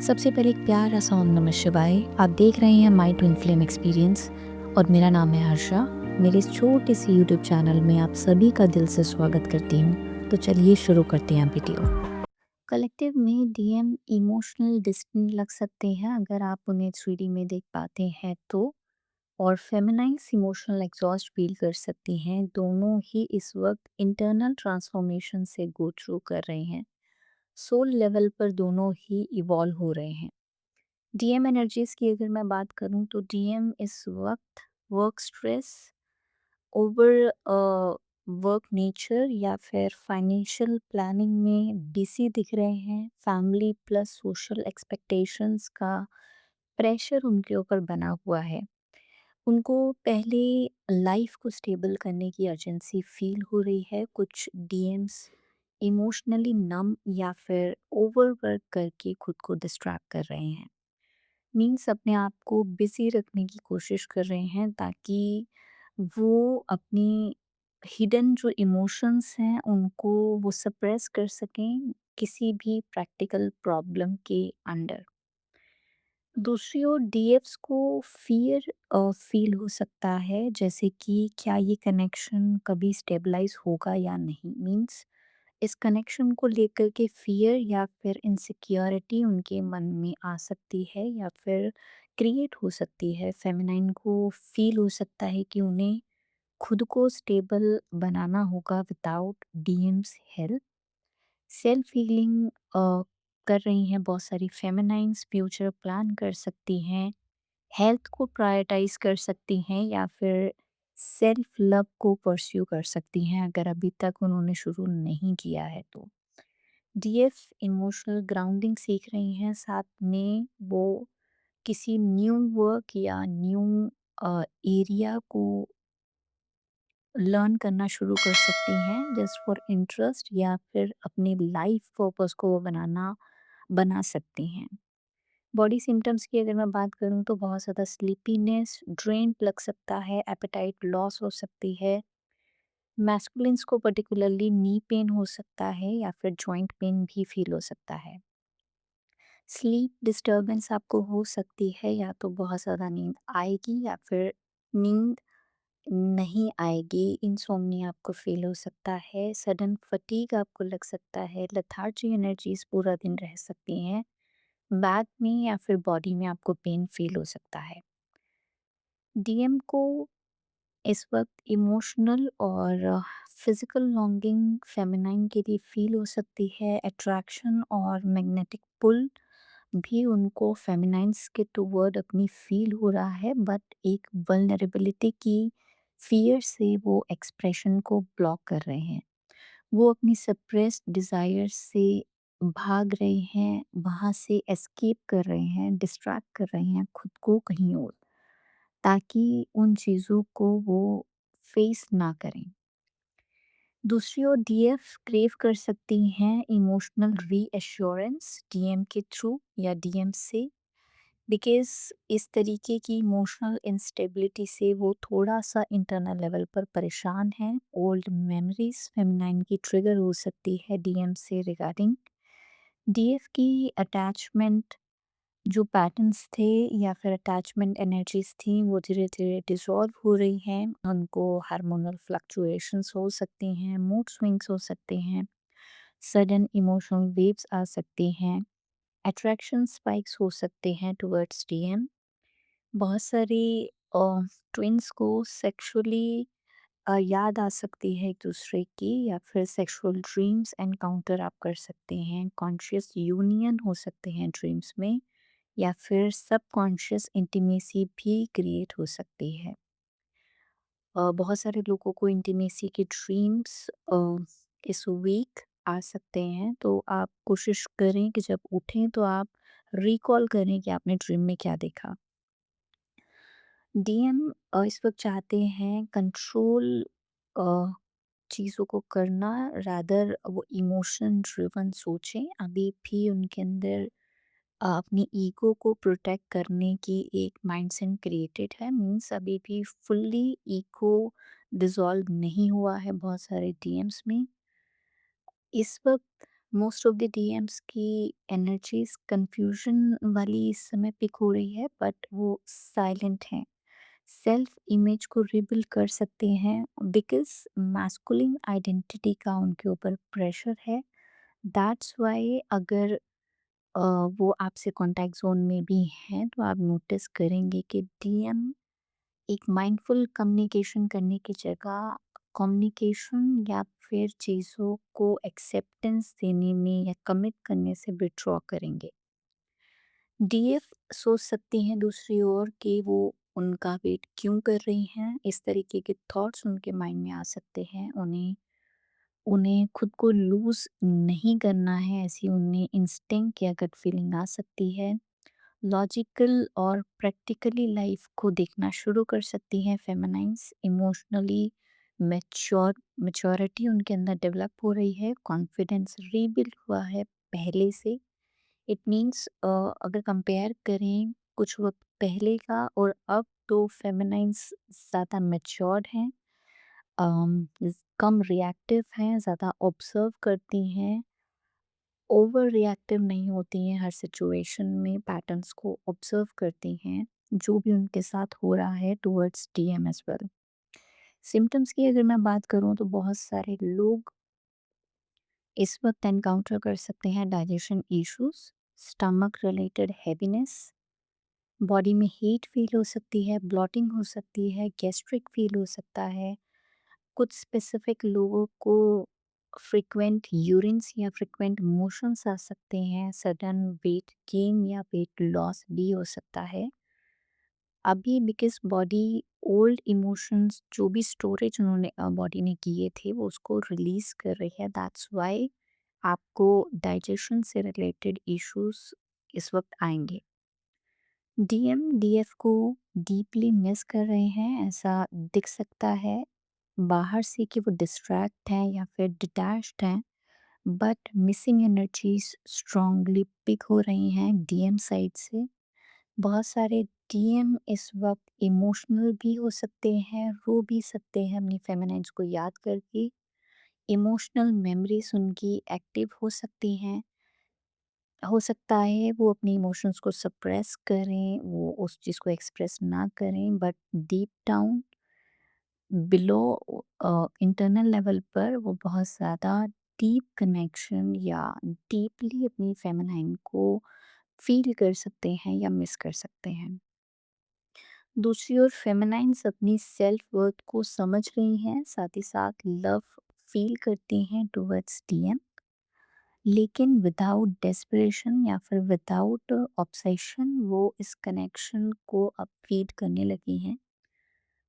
सबसे पहले एक प्यारा सा ओम नमः शिवाय। आप देख रहे हैं माई ट्विन फ्लेम एक्सपीरियंस और मेरा नाम है हर्षा। मेरे इस छोटे से यूट्यूब चैनल में आप सभी का दिल से स्वागत करती हूँ। तो चलिए शुरू करते हैं वीडियो। कलेक्टिव में डीएम इमोशनल डिस्टेंट लग सकते हैं अगर आप उन्हें 3D में देख पाते हैं तो, और फेमिनाइज इमोशनल एग्जॉस्ट फील कर सकती हैं। दोनों ही इस वक्त इंटरनल ट्रांसफॉर्मेशन से गो थ्रू कर रहे हैं। सोल लेवल पर दोनों ही इवॉल्व हो रहे हैं। डीएम एनर्जीज की अगर मैं बात करूं तो डीएम इस वक्त work stress, over work nature या फिर फाइनेंशियल प्लानिंग में बिजी दिख रहे हैं। फैमिली प्लस सोशल एक्सपेक्टेशंस का प्रेशर उनके ऊपर बना हुआ है। उनको पहले लाइफ को स्टेबल करने की अर्जेंसी फील हो रही है। कुछ डीएम्स इमोशनली नम या फिर ओवरवर्क करके खुद को डिस्ट्रैक्ट कर रहे हैं। मीन्स अपने आप को बिज़ी रखने की कोशिश कर रहे हैं ताकि वो अपनी हिडन जो इमोशंस हैं उनको वो सप्रेस कर सकें किसी भी प्रैक्टिकल प्रॉब्लम के अंडर। दूसरी ओर डीएफ्स को फियर फील हो सकता है, जैसे कि क्या ये कनेक्शन कभी स्टेबलाइज होगा या नहीं। मीन्स इस कनेक्शन को लेकर के फियर या फिर इनसिक्योरिटी उनके मन में आ सकती है या फिर क्रिएट हो सकती है। फेमिनाइन को फील हो सकता है कि उन्हें खुद को स्टेबल बनाना होगा without DMs help. Self healing कर रही हैं बहुत सारी फेमिनाइंस। फ्यूचर प्लान कर सकती हैं, हेल्थ को प्रायोरिटाइज कर सकती हैं या फिर सेल्फ लव को परस्यू कर सकती हैं अगर अभी तक उन्होंने शुरू नहीं किया है तो। डीएफ इमोशनल ग्राउंडिंग सीख रही हैं, साथ में वो किसी न्यू वर्क या न्यू एरिया को लर्न करना शुरू कर सकती हैं जस्ट फॉर इंटरेस्ट, या फिर अपने लाइफ पर्पस को वो बना सकती हैं। बॉडी सिम्टम्स की अगर मैं बात करूँ तो बहुत ज़्यादा स्लीपीनेस, ड्रेन लग सकता है, एपेटाइट लॉस हो सकती है। मैस्कुलिन्स को पर्टिकुलरली नी पेन हो सकता है या फिर जॉइंट पेन भी फील हो सकता है। स्लीप डिस्टर्बेंस आपको हो सकती है, या तो बहुत ज़्यादा नींद आएगी या फिर नींद नहीं आएगी। इंसोम्निया आपको फील हो सकता है, सडन फटीग आपको लग सकता है, लेथार्जी एनर्जीज पूरा दिन रह सकती हैं। बैक में या फिर बॉडी में आपको पेन फील हो सकता है। डीएम को इस वक्त इमोशनल और फिजिकल लॉन्गिंग फेमिनाइन के लिए फील हो सकती है। अट्रैक्शन और मैग्नेटिक पुल भी उनको फेमिनाइन्स के टुवर्ड अपनी फील हो रहा है, बट एक वल्नरेबिलिटी की फियर से वो एक्सप्रेशन को ब्लॉक कर रहे हैं। वो अपनी सप्रेस्ड डिज़ायर से भाग रहे हैं, वहाँ से एस्केप कर रहे हैं, डिस्ट्रैक्ट कर रहे हैं खुद को कहीं और, ताकि उन चीज़ों को वो फेस ना करें। दूसरी ओर डीएफ क्रेव कर सकती हैं इमोशनल रीएश्योरेंस डीएम के थ्रू या डीएम से, बिकॉज़ इस तरीके की इमोशनल इंस्टेबिलिटी से वो थोड़ा-सा इंटरनल लेवल पर परेशान हैं। ओल्ड मेमोरीज़ फेमिनाइन की ट्रिगर हो सकती है डीएम से रिगार्डिंग। डीएफ की अटैचमेंट जो पैटर्न्स थे या फिर अटैचमेंट एनर्जीज़ थी वो धीरे-धीरे डिसॉल्व हो रही हैं। उनको हार्मोनल फ्लक्चुएशंस हो सकती हैं, मूड स्विंग्स हो सकते हैं, सडन इमोशनल वेव्स आ सकती हैं, अट्रैक्शन स्पाइक्स हो सकते हैं टुवर्ड्स डीएम। बहुत सारी ट्विन्स को सेक्सुअली याद आ सकती है एक दूसरे की, या फिर सेक्सुअल ड्रीम्स एनकाउंटर आप कर सकते हैं। कॉन्शियस यूनियन हो सकते हैं ड्रीम्स में, या फिर सबकॉन्शियस इंटीमेसी भी क्रिएट हो सकती है। बहुत सारे लोगों को इंटीमेसी के ड्रीम्स इस वीक आ सकते हैं, तो आप कोशिश करें कि जब उठें तो आप रिकॉल करें कि आपने ड्रीम में क्या देखा। डीएम इस वक्त चाहते हैं कंट्रोल चीज़ों को करना, रादर वो इमोशन ड्रिवन सोचें। अभी भी उनके अंदर अपनी ईगो को प्रोटेक्ट करने की एक माइंडसेट क्रिएटेड है। मीन्स अभी भी फुल्ली ईगो डिसॉल्व नहीं हुआ है बहुत सारे डीएम्स में। इस वक्त मोस्ट ऑफ द डीएम्स की एनर्जीज कंफ्यूजन वाली इस समय पिक हो रही है, बट वो साइलेंट हैं। सेल्फ इमेज को रिबिल्ड कर सकते हैं बिकॉज मैस्कुलिन आइडेंटिटी का उनके ऊपर प्रेशर है। दैट्स वाई अगर अ, वो आपसे कॉन्टैक्ट ज़ोन में भी हैं, तो आप नोटिस करेंगे कि डीएम एक माइंडफुल कम्युनिकेशन करने की जगह कम्युनिकेशन या फिर चीज़ों को एक्सेप्टेंस देने में या कमिट करने से विथड्रॉ करेंगे। डीएफ सोच सकती हैं दूसरी ओर कि वो उनका वेट क्यों कर रही हैं, इस तरीके के थॉट्स उनके माइंड में आ सकते हैं। उन्हें उन्हें खुद को लूज़ नहीं करना है, ऐसी उन्हें इंस्टिंक्ट या गट फीलिंग आ सकती है। लॉजिकल और प्रैक्टिकली लाइफ को देखना शुरू कर सकती हैं फेमिनाइन्स। इमोशनली मैच्योरिटी उनके अंदर डेवलप हो रही है, कॉन्फिडेंस रीबिल्ड हुआ है पहले से। इट मीन्स अगर कंपेयर करें कुछ वक्त पहले का और अब, तो फेमिनाइन्स ज़्यादा मैच्योर्ड हैं, कम रिएक्टिव हैं, ज़्यादा ऑब्जर्व करती हैं, ओवर रिएक्टिव नहीं होती हैं, हर सिचुएशन में पैटर्न्स को ऑब्जर्व करती हैं जो भी उनके साथ हो रहा है towards them as well. Symptoms की अगर मैं बात करूं तो बहुत सारे लोग इस वक्त एनकाउंटर कर सकते हैं digestion issues, stomach related heaviness, body में हीट फील हो सकती है, ब्लॉटिंग हो सकती है, गैस्ट्रिक फील हो सकता है। कुछ स्पेसिफिक लोगों को फ्रीक्वेंट यूरिन्स या फ्रीक्वेंट मोशंस आ सकते हैं, सडन वेट गेन या वेट लॉस भी हो सकता है। अभी बिकॉज बॉडी ओल्ड इमोशंस जो भी स्टोरेज उन्होंने बॉडी ने किए थे वो उसको रिलीज कर रही है। दैट्स वाई आपको डाइजेशन से रिलेटेड इश्यूज इस वक्त आएंगे। डीएम डीएफ को डीपली मिस कर रहे हैं, ऐसा दिख सकता है बाहर से कि वो डिस्ट्रैक्ट हैं या फिर डिटैच्ड हैं, but missing energies strongly pick हो रही हैं डीएम साइड से। बहुत सारे डीएम इस वक्त इमोशनल भी हो सकते हैं, रो भी सकते हैं अपनी फेमिनाइन्स को याद करके। इमोशनल मेमोरीज उनकी एक्टिव हो सकती हैं। हो सकता है वो अपने इमोशंस को सप्रेस करें, वो उस चीज़ को एक्सप्रेस ना करें, but deep down below internal level पर वो बहुत ज़्यादा डीप कनेक्शन या डीपली अपनी फेमिनाइन को फील कर सकते हैं या मिस कर सकते हैं। दूसरी ओर फेमिनाइन्स अपनी सेल्फ वर्थ को समझ रही हैं, साथ ही साथ लव फील करती हैं टुवर्ड्स डीएम, लेकिन विदाउट डेस्परेशन या फिर विदाउट ऑब्सेशन वो इस कनेक्शन को अब फीड करने लगी हैं।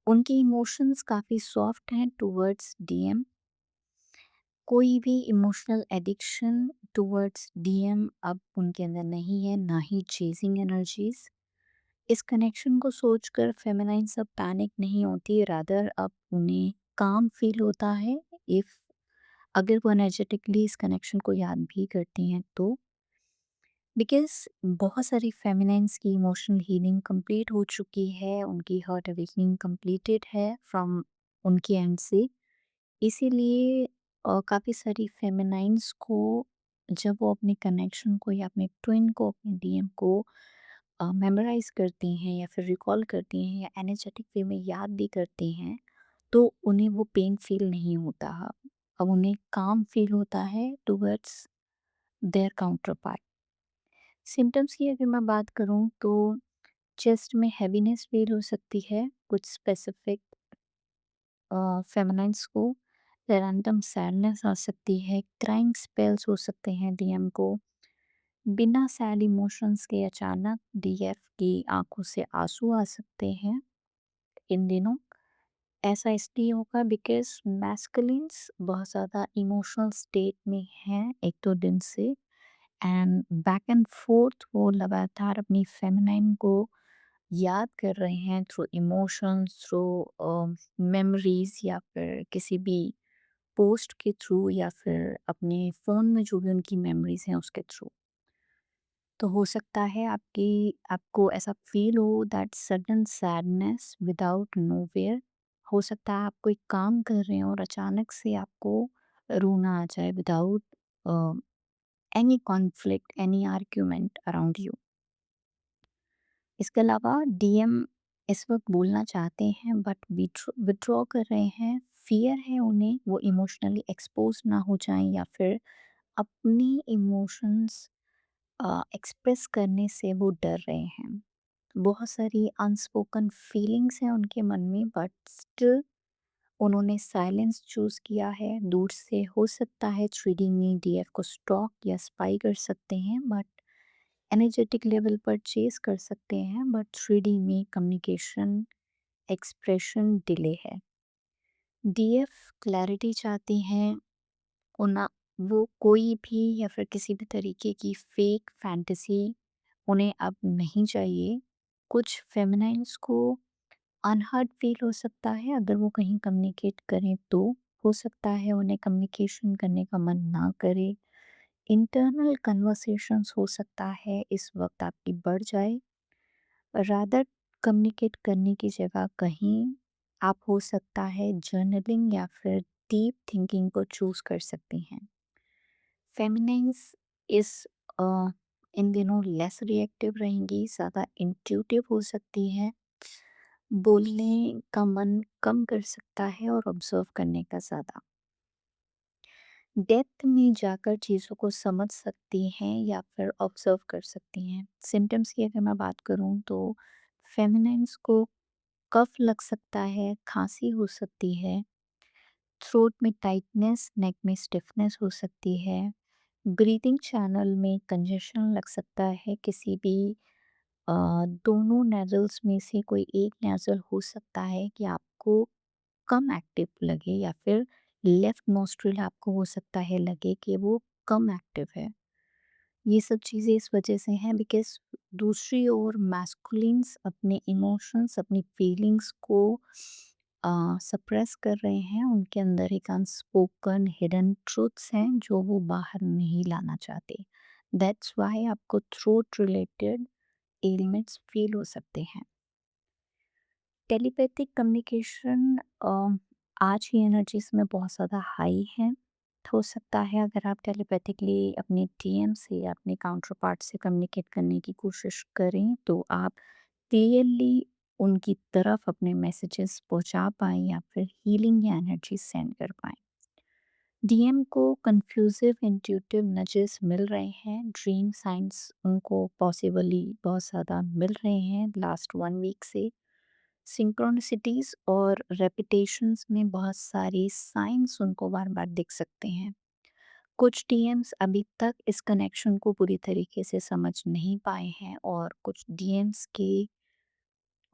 उनकी इमोशंस काफ़ी सॉफ्ट हैं टुवर्ड्स डीएम। कोई भी इमोशनल एडिक्शन टुवर्ड्स डीएम अब उनके अंदर नहीं है, ना ही चेजिंग एनर्जीज। इस कनेक्शन को सोचकर फेमिनाइन सब पैनिक नहीं होती, रादर अब उन्हें काम फील होता है। इफ अगर वो एनर्जेटिकली इस कनेक्शन को याद भी करती हैं तो, बिकॉज बहुत सारी फेमिनाइन्स की इमोशनल हीलिंग कंप्लीट हो चुकी है, उनकी हर्ट अवेकनिंग कंप्लीटेड है फ्रॉम उनके एंड से। इसीलिए काफ़ी सारी फेमिनाइन्स को जब वो अपने कनेक्शन को या अपने ट्विन को, अपने डीएम को मेमोराइज करती हैं या फिर रिकॉल करती हैं या एनर्जेटिक वे में याद भी करती हैं, तो उन्हें वो पेन फील नहीं होता। अब उन्हें काम फील होता है towards their counter part. Symptoms की अगर मैं बात करूँ तो चेस्ट में हैवीनेस फील हो सकती है, कुछ स्पेसिफिक फेमिनाइन्स को रैंडम सैडनेस आ सकती है, क्राइंग स्पेल्स हो सकते हैं डीएम को। बिना सैड इमोशंस के अचानक डीएफ की आंखों से आंसू आ सकते हैं इन दिनों। ऐसा इसलिए होगा बिकॉज मैस्कुलिन्स बहुत ज़्यादा इमोशनल स्टेट में हैं एक दो दिन से, एंड बैक एंड फोर्थ वो लगातार अपनी फेमिनाइन को याद कर रहे हैं थ्रू इमोशंस, थ्रू मेमोरीज या फिर किसी भी पोस्ट के थ्रू या फिर अपने फ़ोन में जो भी उनकी मेमोरीज हैं उसके थ्रू। तो हो सकता है आपकी आपको ऐसा फील हो that sudden sadness without nowhere. हो सकता है आप कोई काम कर रहे हो और अचानक से आपको रोना आ जाए without any conflict, any argument around you. इसके अलावा डीएम इस वक़्त बोलना चाहते हैं बट विथड्रॉ कर रहे हैं। फ़ियर है उन्हें, वो इमोशनली एक्सपोज़ ना हो जाएँ या फिर अपनी इमोशंस एक्सप्रेस करने से वो डर रहे हैं। बहुत सारी अनस्पोकन फीलिंग्स हैं उनके मन में बट स्टिल उन्होंने साइलेंस चूज़ किया है। दूर से हो सकता है 3D में डीएफ को स्टॉक या स्पाई कर सकते हैं बट एनर्जेटिक लेवल पर चेस कर सकते हैं, बट 3D में कम्युनिकेशन एक्सप्रेशन डिले है। डीएफ क्लैरिटी चाहती हैं। उन्हें वो कोई भी या फिर किसी भी तरीके की फेक फैंटेसी उन्हें अब नहीं चाहिए। कुछ फेमिनाइन्स को अनहर्ड फील हो सकता है अगर वो कहीं कम्युनिकेट करें तो। हो सकता है उन्हें कम्युनिकेशन करने का मन ना करे। इंटरनल कन्वर्सेशंस हो सकता है इस वक्त आपकी बढ़ जाए। रादर कम्युनिकेट करने की जगह कहीं आप हो सकता है जर्नलिंग या फिर डीप थिंकिंग को चूज कर सकती हैं। फेमिनाइन्स इस अ, इन दिनों लेस रिएक्टिव रहेंगी, ज़्यादा इंट्यूटिव हो सकती है। बोलने का मन कम कर सकता है और ऑब्जर्व करने का ज़्यादा। डेप्थ में जाकर चीज़ों को समझ सकती हैं या फिर ऑब्जर्व कर सकती हैं। सिम्टम्स की अगर मैं बात करूँ तो फेमिनाइन्स को कफ लग सकता है, खांसी हो सकती है, थ्रोट में टाइटनेस, नेक में स्टिफनेस हो सकती है, ब्रीथिंग चैनल में कंजेशन लग सकता है। किसी भी अ, दोनों नैज़ल्स में से कोई एक नैज़ल हो सकता है कि आपको कम एक्टिव लगे या फिर लेफ्ट नॉस्ट्रिल आपको हो सकता है लगे कि वो कम एक्टिव है। ये सब चीज़ें इस वजह से हैं बिकॉज़ दूसरी ओर मैस्कुलिन्स अपने इमोशंस, अपनी फीलिंग्स को सप्रेस कर रहे हैं। उनके अंदर एक अनस्पोकन हिडन ट्रुथ्स हैं जो वो बाहर नहीं लाना चाहते। दैट्स व्हाई आपको थ्रोट रिलेटेड एलिमेंट्स फील हो सकते हैं। टेलीपैथिक कम्युनिकेशन आज की एनर्जीज में बहुत ज़्यादा हाई है। हो सकता है अगर आप टेलीपैथिकली अपने टीएम से या अपने काउंटर पार्ट से कम्युनिकेट करने की कोशिश करें तो आप क्लियरली उनकी तरफ अपने मैसेजेस पहुंचा पाएँ या फिर हीलिंग या एनर्जी सेंड कर पाएँ। डीएम को कंफ्यूजिव इंट्यूटिव नजेस मिल रहे हैं। ड्रीम साइंस उनको पॉसिबली बहुत ज़्यादा मिल रहे हैं लास्ट 1 वीक से। सिंक्रोनिसिटीज़ और रेपिटेशंस में बहुत सारी साइंस उनको बार-बार दिख सकते हैं। कुछ डीएम्स अभी तक इस कनेक्शन को पूरी तरीके से समझ नहीं पाए हैं और कुछ डीएम्स के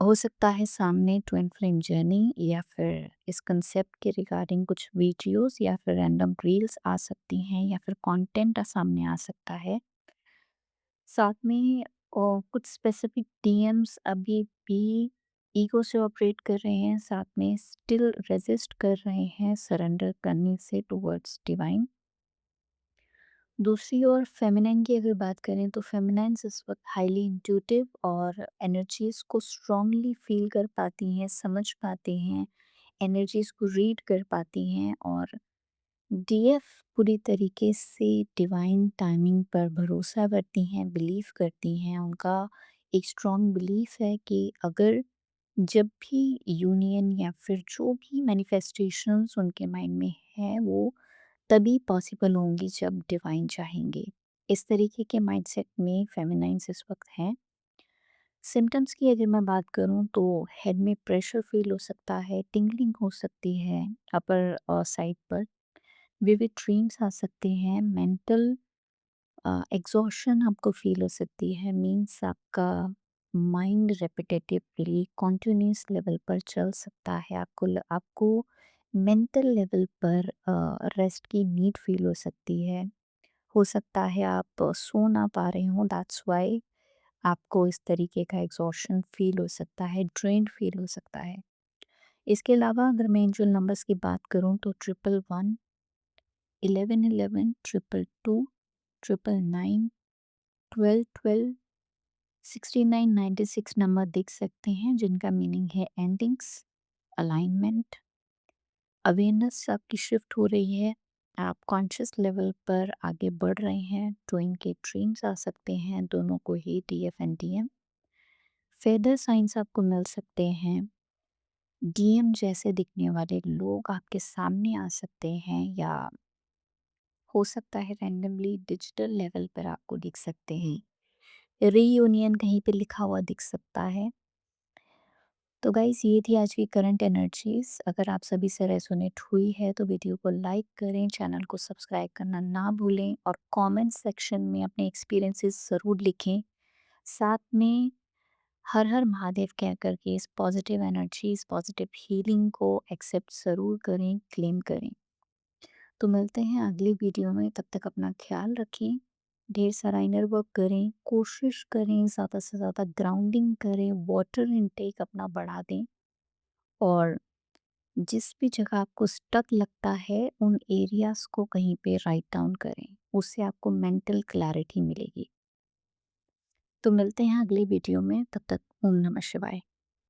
हो सकता है सामने ट्विन फ्लेम जर्नी या फिर इस कंसेप्ट के रिगार्डिंग कुछ वीडियोस या फिर रैंडम रील्स आ सकती हैं या फिर कंटेंट सामने आ सकता है। साथ में कुछ स्पेसिफिक डीएम्स अभी भी ईगो से ऑपरेट कर रहे हैं, साथ में स्टिल रेजिस्ट कर रहे हैं सरेंडर करने से टुवर्ड्स डिवाइन। दूसरी ओर फेमिनाइन की अगर बात करें तो फेमिनाइन्स इस वक्त हाईली इंट्यूटिव और एनर्जीज को स्ट्रांगली फील कर पाती हैं, समझ पाती हैं, एनर्जीज को रीड कर पाती हैं। और डीएफ पूरी तरीके से डिवाइन टाइमिंग पर भरोसा करती हैं, बिलीव करती हैं। उनका एक स्ट्रॉन्ग बिलीफ है कि अगर जब भी यूनियन या फिर जो भी मैनिफेस्टेशंस उनके माइंड में है वो तभी पॉसिबल होंगी जब डिवाइन चाहेंगे। इस तरीके के माइंडसेट में फेमिनाइन्स इस वक्त हैं। सिम्टम्स की अगर मैं बात करूं तो हेड में प्रेशर फील हो सकता है, टिंगलिंग हो सकती है अपर साइड पर, विविड ड्रीम्स आ सकते हैं, मेंटल एग्जॉशन आपको फील हो सकती है। मीन्स आपका माइंड रेपिटेटिवली कॉन्टिन्यूस लेवल पर चल सकता है। आपको मेंटल लेवल पर रेस्ट की नीड फील हो सकती है। हो सकता है आप सो ना पा रहे हो, दैट्स वाई आपको इस तरीके का एग्जॉशन फील हो सकता है, ड्रेन फील हो सकता है। इसके अलावा अगर मैं एंजल नंबर्स की बात करूं तो 111, 1111, 222, 999, 1212, 6996 नंबर देख सकते हैं जिनका मीनिंग है एंडिंग्स, अलाइनमेंट, अवेयरनेस आपकी शिफ्ट हो रही है, आप कॉन्शियस लेवल पर आगे बढ़ रहे हैं, ट्विन के ड्रीम्स आ सकते हैं, दोनों को ही DF and DM. Feather science आपको मिल सकते हैं, डीएम जैसे दिखने वाले लोग आपके सामने आ सकते हैं, या हो सकता है रैंडमली डिजिटल लेवल पर आपको दिख सकते हैं। रीयूनियन कहीं पे लिखा हुआ दिख सकता है। तो गाइस ये थी आज की करंट एनर्जीज। अगर आप सभी से रेजोनेट हुई है तो वीडियो को लाइक करें, चैनल को सब्सक्राइब करना ना भूलें और कमेंट सेक्शन में अपने एक्सपीरियंसेस ज़रूर लिखें। साथ में हर हर महादेव कह कर के इस पॉजिटिव एनर्जीज, पॉजिटिव हीलिंग को एक्सेप्ट ज़रूर करें, क्लेम करें। तो मिलते हैं अगली वीडियो में, तब तक अपना ख्याल रखें, ढेर सारा इनर वर्क करें, कोशिश करें ज़्यादा से ज़्यादा ग्राउंडिंग करें, वाटर इनटेक अपना बढ़ा दें, और जिस भी जगह आपको स्टक लगता है उन एरियाज़ को कहीं पे राइट डाउन करें, उससे आपको मेंटल क्लैरिटी मिलेगी। तो मिलते हैं अगले वीडियो में, तब तक ओम नमः शिवाय।